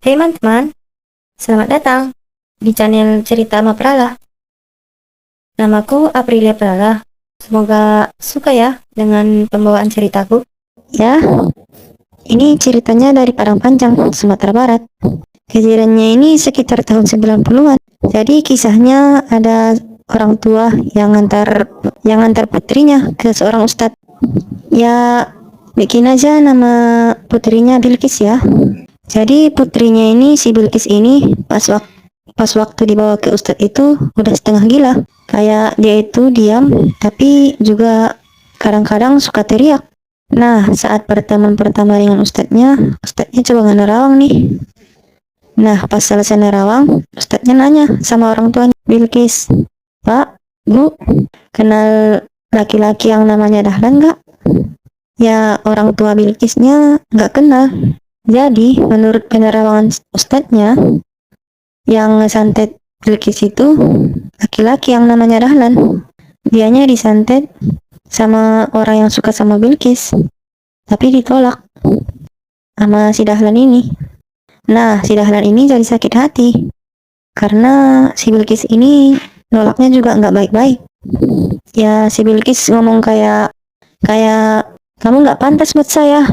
Teman-teman, selamat datang di channel Cerita Maprala. Namaku Aprilia Prala. Semoga suka ya dengan pembawaan ceritaku. Ya, ini ceritanya dari Padang Panjang, Sumatera Barat. Kejadiannya ini sekitar tahun 90-an. Jadi kisahnya ada orang tua yang antar putrinya ke seorang ustadz. Ya, bikin aja nama putrinya Bilqis ya. Jadi putrinya ini, si Bilqis ini pas waktu dibawa ke ustadz itu udah setengah gila. Kayak dia itu diam, tapi juga kadang-kadang suka teriak. Nah, saat pertemuan pertama dengan ustadznya coba nggak nerawang nih. Nah, pas selesai nerawang, ustadznya nanya sama orang tuanya, Bilqis, Pak, Bu, kenal laki-laki yang namanya Dahlan nggak? Ya, orang tua Bilqisnya nggak kenal. Jadi, menurut penerawangan ustadznya, yang ngesantet Bilqis itu laki-laki yang namanya Dahlan. Dianya disantet sama orang yang suka sama Bilqis, tapi ditolak sama si Dahlan ini. Nah, si Dahlan ini jadi sakit hati karena si Bilqis ini nolaknya juga nggak baik-baik. Ya, si Bilqis ngomong kayak kamu nggak pantas buat saya.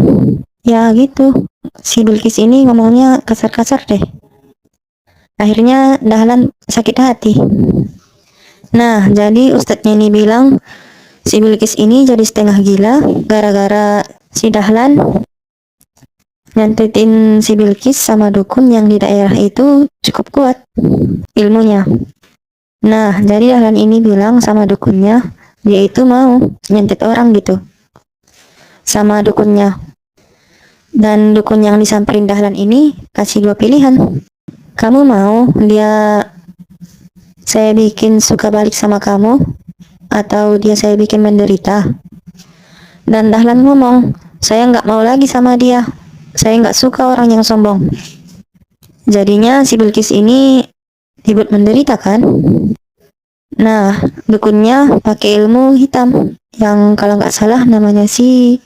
Ya gitu. Si Bilqis ini ngomongnya kasar-kasar deh. Akhirnya Dahlan sakit hati. Nah, jadi ustadznya ini bilang si Bilqis ini jadi setengah gila gara-gara si Dahlan nyantetin si Bilqis sama dukun yang di daerah itu cukup kuat ilmunya. Nah, jadi Dahlan ini bilang sama dukunnya, dia itu mau nyantet orang gitu sama dukunnya. Dan dukun yang disamperin Dahlan ini kasih dua pilihan. Kamu mau saya bikin suka balik sama kamu, atau saya bikin menderita? Dan Dahlan ngomong, saya nggak mau lagi sama dia. Saya nggak suka orang yang sombong. Jadinya si Bilqis ini dibuat menderita kan? Nah, dukunnya pakai ilmu hitam yang kalau nggak salah namanya si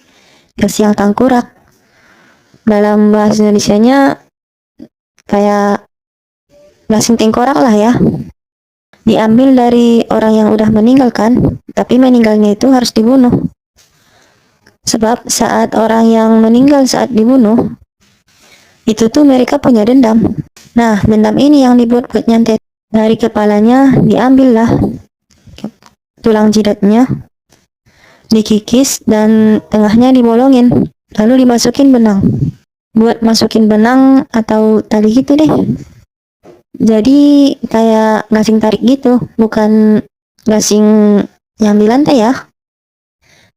Gasiang Tangkurak. Dalam bahasa Indonesianya kayak gasing tengkorak lah ya. Diambil dari orang yang udah meninggal kan, tapi meninggalnya itu harus dibunuh. Sebab saat orang yang meninggal saat dibunuh, itu tuh mereka punya dendam. Nah, dendam ini yang dibuat buat nyantet. Dari kepalanya diambil lah tulang jidatnya, dikikis dan tengahnya dibolongin, lalu dimasukin benang. Buat masukin benang atau tali gitu deh. Jadi kayak gasing tarik gitu, bukan gasing yang di lantai ya.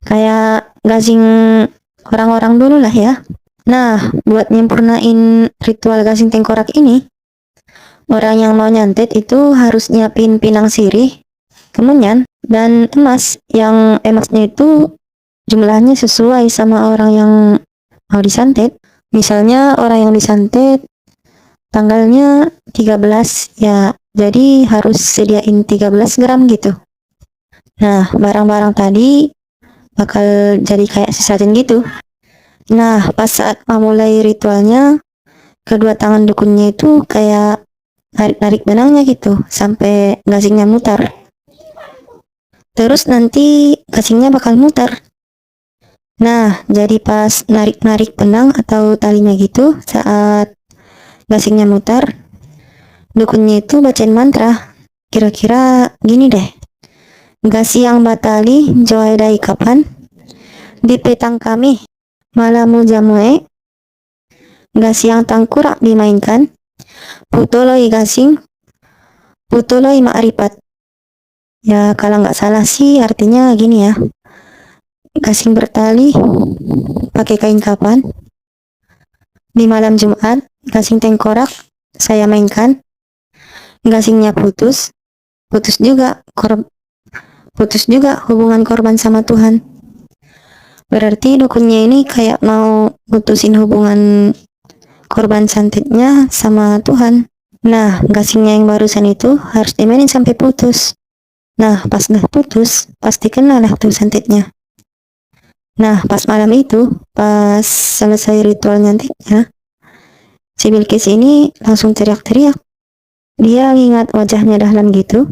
Kayak gasing orang-orang dulu lah ya. Nah, buat nyempurnain ritual gasing tengkorak ini, orang yang mau nyantet itu harus nyiapin pinang sirih, kemenyan, dan emas. Yang emasnya itu jumlahnya sesuai sama orang yang mau disantet. Misalnya orang yang disantet tanggalnya 13 ya, jadi harus sediain 13 gram gitu. Nah, barang-barang tadi bakal jadi kayak sesajen gitu. Nah, pas saat memulai ritualnya, kedua tangan dukunnya itu kayak narik-narik benangnya gitu sampai gasingnya mutar. Terus nanti gasingnya bakal mutar. Nah, jadi pas narik-narik benang atau talinya gitu, saat gasingnya mutar, dukunnya itu bacain mantra. Kira-kira gini deh. Gasiang batali joaidai kapan, di petang kami, malamu jamue, gasiang tangkurak dimainkan, putoloi gasing, putoloi ma'rifat. Ya, kalau nggak salah sih artinya gini ya. Gasing bertali pakai kain kapan, di malam Jumat gasing tengkorak saya mainkan, gasingnya putus juga hubungan korban sama Tuhan. Berarti dukunnya ini kayak mau putusin hubungan korban santetnya sama Tuhan. Nah, gasingnya yang barusan itu harus dimainin sampai putus. Nah, pas udah putus pasti kena lah tuh santetnya. Nah, pas malam itu, pas selesai ritual nyantiknya, Si Bilqis ini langsung teriak-teriak. Dia ingat wajahnya Dahlan gitu.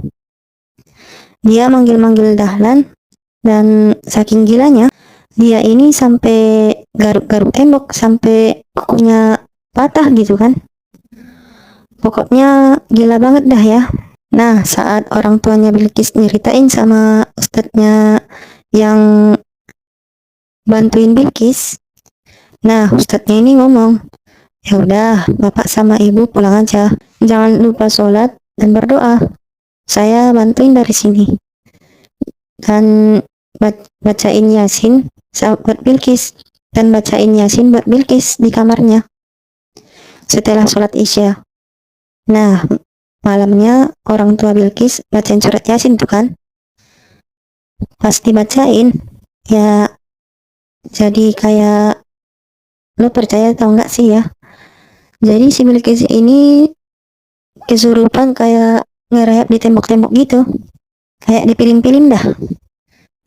Dia manggil-manggil Dahlan, dan saking gilanya, dia ini sampai garuk-garuk tembok, sampai kukunya patah gitu kan. Pokoknya gila banget dah ya. Nah, saat orang tuanya Bilqis nyeritain sama ustadznya yang bantuin Bilqis, nah ustadznya ini ngomong, ya udah, bapak sama ibu pulang aja. Jangan lupa sholat dan berdoa. Saya bantuin dari sini. Dan bacain Yasin buat Bilqis. Dan bacain Yasin buat Bilqis di kamarnya setelah sholat Isya. Nah, malamnya orang tua Bilqis bacain surat Yasin tuh kan. Pas dibacain, ya jadi kayak, lo percaya atau enggak sih ya? Jadi si Bilqis ini kesurupan kayak ngerayap di tembok-tembok gitu. Kayak di film-film dah.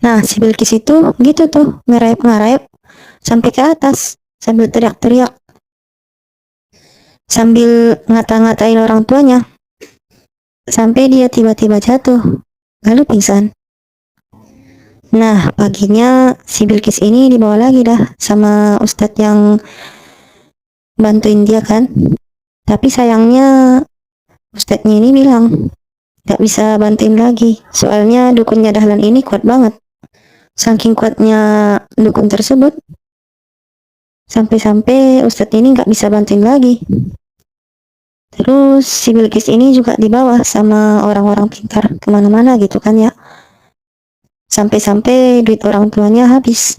Nah, si Bilqis itu gitu tuh, ngerayap-ngerayap sampai ke atas, sambil teriak-teriak, sambil ngata-ngatain orang tuanya, sampai dia tiba-tiba jatuh, lalu pingsan. Nah, paginya si Bilqis ini dibawa lagi dah sama ustadz yang bantuin dia kan. Tapi sayangnya ustadznya ini bilang gak bisa bantuin lagi, soalnya dukunnya Dahlan ini kuat banget. Saking kuatnya dukun tersebut, sampai-sampai ustadz ini gak bisa bantuin lagi. Terus si Bilqis ini juga dibawa sama orang-orang pintar kemana-mana gitu kan ya. Sampai-sampai duit orang tuanya habis.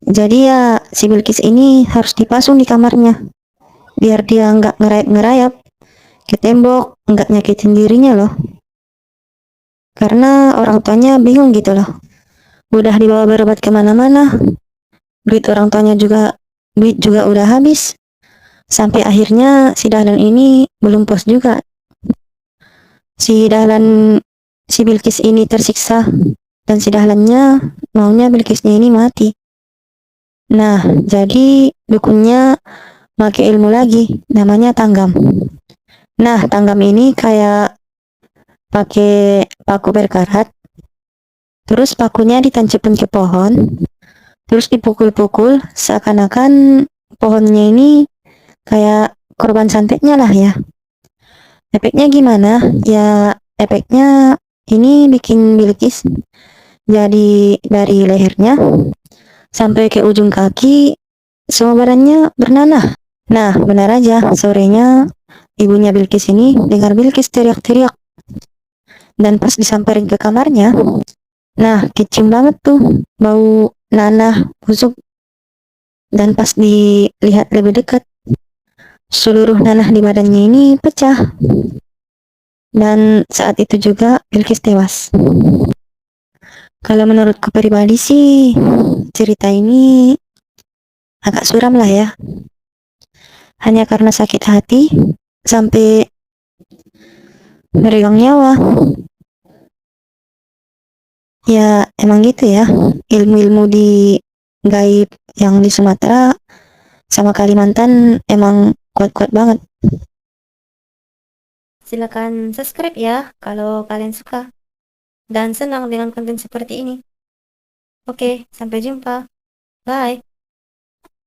Jadi ya si Bilqis ini harus dipasung di kamarnya, biar dia nggak ngerayap-ngerayap ke tembok, nggak nyakitin dirinya loh. Karena orang tuanya bingung gitu loh. Udah dibawa berobat kemana-mana, duit juga udah habis. Sampai akhirnya si Dahlan ini belum puas juga. Si Bilqis ini tersiksa, dan si Dahlannya maunya Bilqisnya ini mati. Nah, jadi dukunnya pakai ilmu lagi, namanya tanggam. Nah, tanggam ini kayak pakai paku berkarat, terus pakunya ditancapin ke pohon, terus dipukul-pukul, seakan-akan pohonnya ini kayak korban santetnya lah ya. Efeknya gimana? Ya, efeknya ini bikin Bilqis jadi dari lehernya sampai ke ujung kaki, semua badannya bernanah. Nah, benar aja, sorenya ibunya Bilqis ini dengar Bilqis teriak-teriak. Dan pas disamperin ke kamarnya, nah kecium banget tuh bau nanah busuk. Dan pas dilihat lebih dekat, seluruh nanah di badannya ini pecah. Dan saat itu juga Bilqis tewas. Kalau menurutku pribadi sih, cerita ini agak suram lah ya. Hanya karena sakit hati sampai meregang nyawa. Ya emang gitu ya, ilmu-ilmu di gaib yang di Sumatera sama Kalimantan emang kuat-kuat banget. Silakan subscribe ya kalau kalian suka dan senang dengan konten seperti ini. Oke, sampai jumpa. Bye.